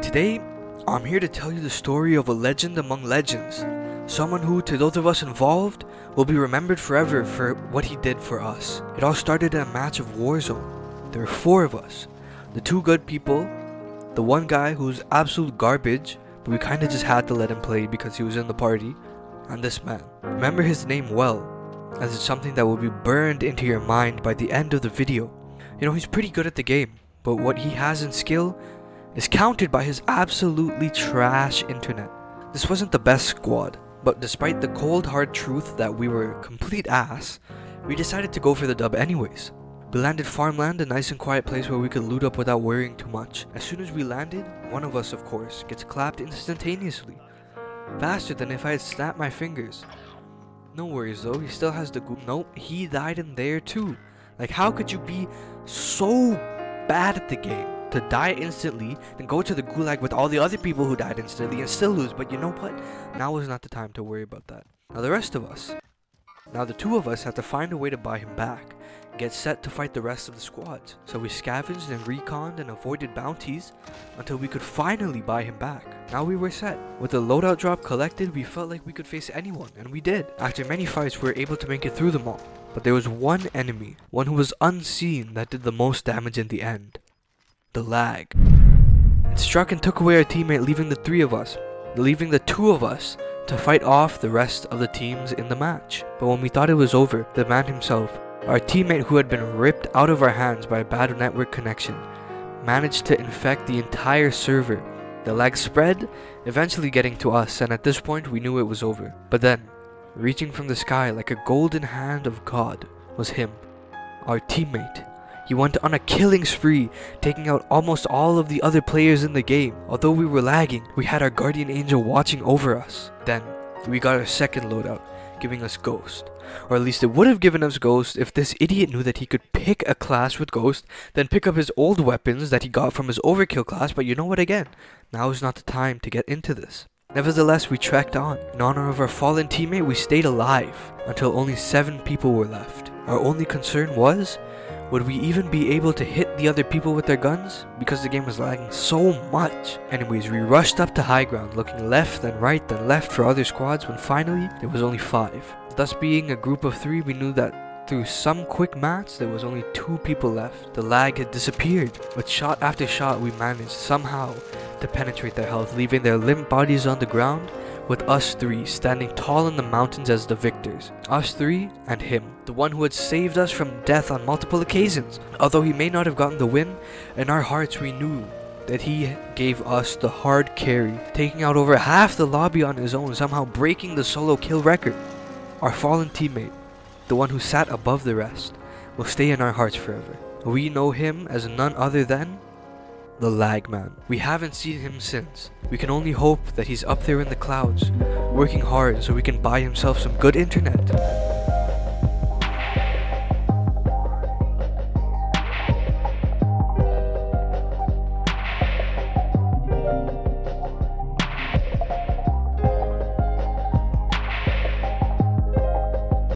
Today, I'm here to tell you the story of a legend among legends. Someone who, to those of us involved, will be remembered forever for what he did for us. It all started in a match of Warzone. There were 4 of us. The 2 good people, the one guy who's absolute garbage, but we kinda just had to let him play because he was in the party, and this man. Remember his name well, as it's something that will be burned into your mind by the end of the video. You know, he's pretty good at the game, but what he has in skill is countered by his absolutely trash internet. This wasn't the best squad, but despite the cold hard truth that we were complete ass, we decided to go for the dub anyways. We landed farmland, a nice and quiet place where we could loot up without worrying too much. As soon as we landed, one of us of course gets clapped instantaneously. Faster than if I had snapped my fingers. No worries though, he still has the nope, he died in there too. Like, how could you be so bad at the game to die instantly, then go to the gulag with all the other people who died instantly and still lose? But you know what? Now is not the time to worry about that. Now the 2 of us had to find a way to buy him back, get set to fight the rest of the squads. So we scavenged and reconned and avoided bounties until we could finally buy him back. Now we were set. With the loadout drop collected, we felt like we could face anyone, and we did. After many fights, we were able to make it through them all. But there was one enemy, one who was unseen, that did the most damage in the end. The lag. It struck and took away our teammate, leaving the 3 of us, leaving the 2 of us to fight off the rest of the teams in the match. But when we thought it was over, the man himself, our teammate who had been ripped out of our hands by a bad network connection, managed to infect the entire server. The lag spread, eventually getting to us, and at this point we knew it was over. But then, reaching from the sky like a golden hand of God, was him, our teammate. He went on a killing spree, taking out almost all of the other players in the game. Although we were lagging, we had our guardian angel watching over us. Then, we got our second loadout, giving us Ghost. Or at least it would have given us Ghost if this idiot knew that he could pick a class with Ghost, then pick up his old weapons that he got from his overkill class. But you know what, again, now is not the time to get into this. Nevertheless, we trekked on. In honor of our fallen teammate, we stayed alive until only 7 people were left. Our only concern was, would we even be able to hit the other people with their guns? Because the game was lagging so much. Anyways, we rushed up to high ground, looking left then right then left for other squads, when finally there was only 5. Thus, being a group of 3, we knew that through some quick maths there was only 2 people left. The lag had disappeared. With shot after shot, we managed somehow to penetrate their health, leaving their limp bodies on the ground, with us 3 standing tall in the mountains as the victors. Us 3 and him, the one who had saved us from death on multiple occasions. Although he may not have gotten the win, in our hearts we knew that he gave us the hard carry, taking out over half the lobby on his own, somehow breaking the solo kill record. Our fallen teammate, the one who sat above the rest, will stay in our hearts forever. We know him as none other than the Lagman. We haven't seen him since. We can only hope that he's up there in the clouds, working hard so we can buy himself some good internet.